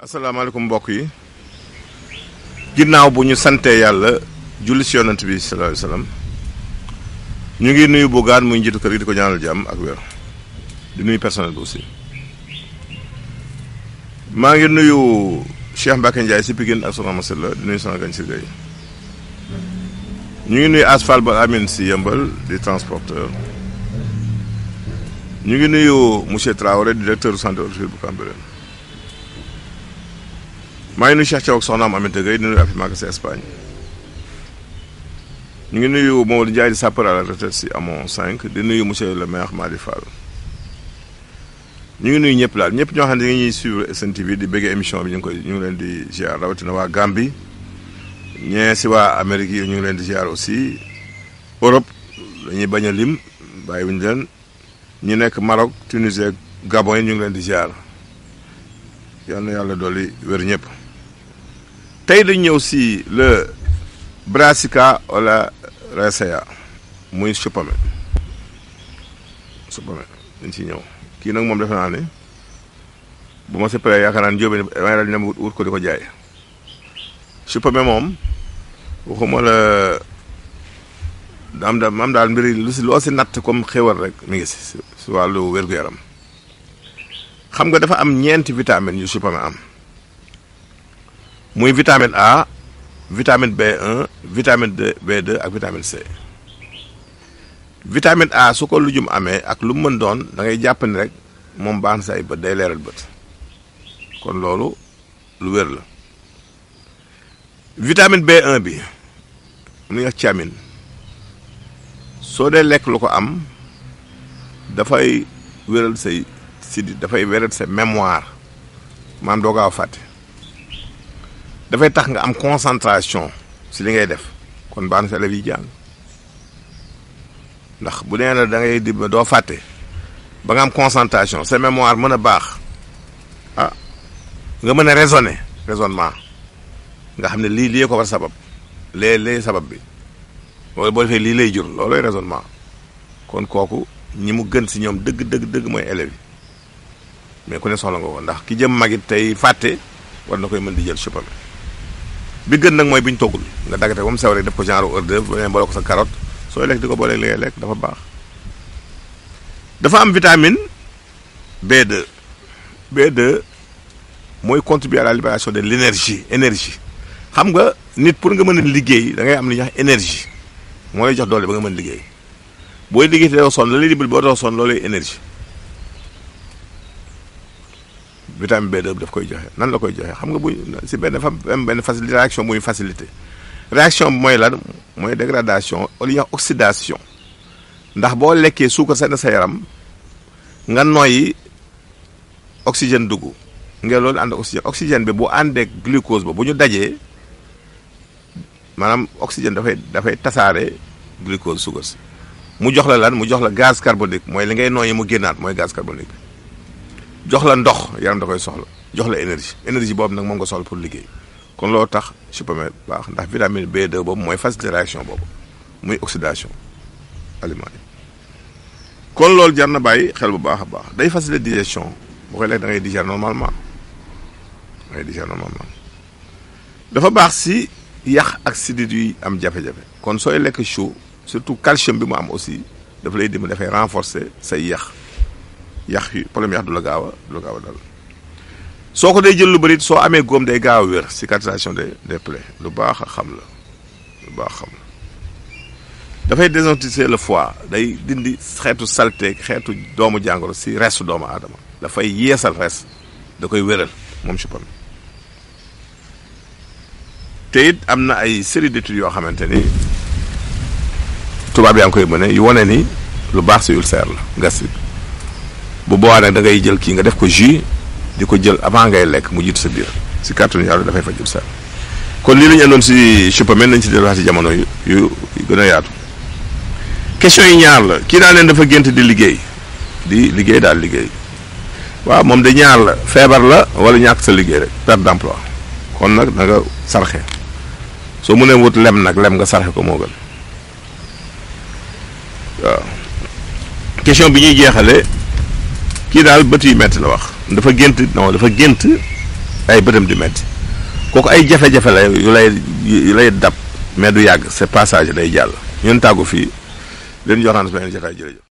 asalaamaaleykum mbokk yi ginnaaw bu ñu santee yàlla julli ci yonent bi sallallahu alayhi wasallam ñu ngi nuyu Bougane muy njiitu kër gi di ko ñaanal jàmm ak wér di nuyu personnel bi aussi maa ngi nuyu Cheikh Mbacke Ndiaye si Pikine ak Soxna Masela di nuyu sama gañ si gay ñu ngi nuyu Asfal ba Amine si Yëmbal di transporteur ñu ngi nuyu monsieur Traoré directeur du centre horticole bu Cambérène maa ngi nuyu Cheikh Thiaw ak soxnaam Aminata Gueye di nuyu Afi Maga si Espagne ñu ngi nuyu Mamadou Ndiaye di sapeur à la retraite si Amon 5 di nuyu monsieur le maire Madi Fall ñu ngi nuyu ñëpp daal ñëpp ñoo xam ne ñuy suivre SNTV di bëgg émission bi ñu ngi leen di ziar rawatina waa Gambie ñee si waa Amérique yi ñu ngi leen di ziar aussi Europe dañuy bañ a lim bàyyiwuñu leen ñu nekk Maroc Tunisie Gabon yi ñu ngi leen di ziar yal na yàlla dolli wér ñëpp. tey dañ ñëw si le brassica wala racea muy suppame dañ ci ñëw kii nag moom defe naa ne bu ma séparé yaakaar naa ne njóobeen damay dal dem wut ko di ko jaay suppame moom waxuma la am daal mbiri lu si loo si natt comme xéwal rek mi ngi si wàllu wér-gu-yaram xam nga dafa am ñeenti vitamines yu suppame am muy vitamine A vitamine B1 vitamine B2 ak vitamine C vitamine A su ko lujum amee ak lu mu mën doon da ngay jàpp ni rek moom baax na sa ay bët day leeral bët kon loolu lu wér la vitamine B1 bi mu ñuy wax thiamine soo dee lekk lu ko am dafay wéral say sidit dafay wéral sa mémoire maam doo gaaw fàtte dafay tax nga am concentration si li ngay def kon baax na sa élèves yi jàng ndax bu nee la da ngay di doo fàtte ba nga am concentration sa mémoire mën a baax nga mën a raisonnement nga xam ne lii ko war sabab lee sabab bi wala boo defee lii lay jur loolooy raisonnement kon kooku ñi mu gën si ñoom dëgg mooy élèves yi mais ku ne soxla nga ko ndax ki jëm magit tey fàtte war na koy mën di jël suppame bi gën nag mooy bi ñu toggul nga daggate ba mu sew rek def ko genre hors d'œuvre ba boole ko sa carotte sooy lekk di ko boole li ngay lekk dafa baax. dafa am vitamine B2 mooy contribuer à la libération de l'énergie xam nga nit pour nga mën a liggéey da ngay am li ñuy wax énergie moo lay jox doole ba nga mën liggéey booy liggéey te doo sonn la lay dimbali boo doo sonn loolu énergie. vitamine B2 daf koy joxe nan la koy joxe xam nga bu si benn réaction muy facilité réaction bi mooy lan mooy dégradation wala ñuy wax oxydation ndax boo lekkee suukar seen sa yaram nga noyyi oxygène dugg nga loolu ànd oxygène bi bu àndeek glucose ba bu ñu dajee maanaam oxygène dafay tasaare glucose suukar si mu jox la lan mu jox la gaz carbonique mooy li ngay noyyi mu génnaat mooy gaz carbonique bi jox la ndox yaram da koy soxla jox la énergie boobu nag moom nga soxla pour liggéey kon loolu tax suppame baax ndax vitamine B2 boobu mooy faciliter réaction boobu muy oxydation aliment yi kon loolu jar na bàyyi xel bu baax a baax day faciliter digestion boo koy lekk da ngay digérer normalement dafa baax si yax ak sidit yi am jafe-jafe kon sooy lekk chou surtout calcium bi mu am aussi dafa lay dimbali dafay renforcer say yax yi problème yax du la gaaw a dal soo ko day jël lu bëri soo amee góom day gaaw a wér cicatrisation des plaies lu baax a xam la dafay désintoxiquer le foie day dindi xeetu saleté xeetu doomu jàngoro si restu doomu aadama dafay yeesal res da koy wéral moom suppame te it am na ay série d'études yoo xamante ni tubaab yaa ngi koy mëne yu wane ni lu baax si ulcère la gastrique bu boobaa nag da ngay jël kii nga def ko jus di ko jël avant ngay lekk mu jiitu sa biir si kàttanu yàlla dafay faj ulcère kon lii la ñu andoon si suppame nañ si delluwaat si jamono yu gën a yaatu question yi ñaar la kii daal leen dafa gént di liggéey daal liggéey waaw moom de ñaar la feebar la wala ñàkk sa liggéey rek perte d'emploi kon nag da nga sarxe soo mënee wut lem nga sarxe ko moo gën waaw question bi ñuy jeexale kii daal bët yu metti la wax dafa gént ay bëtam di metti kooku ay jafe-jafe la yu lay dab mais du yàgg c'est passage day jàll ñun tàggu fii leen jox naan beneen jotaay jërëjëf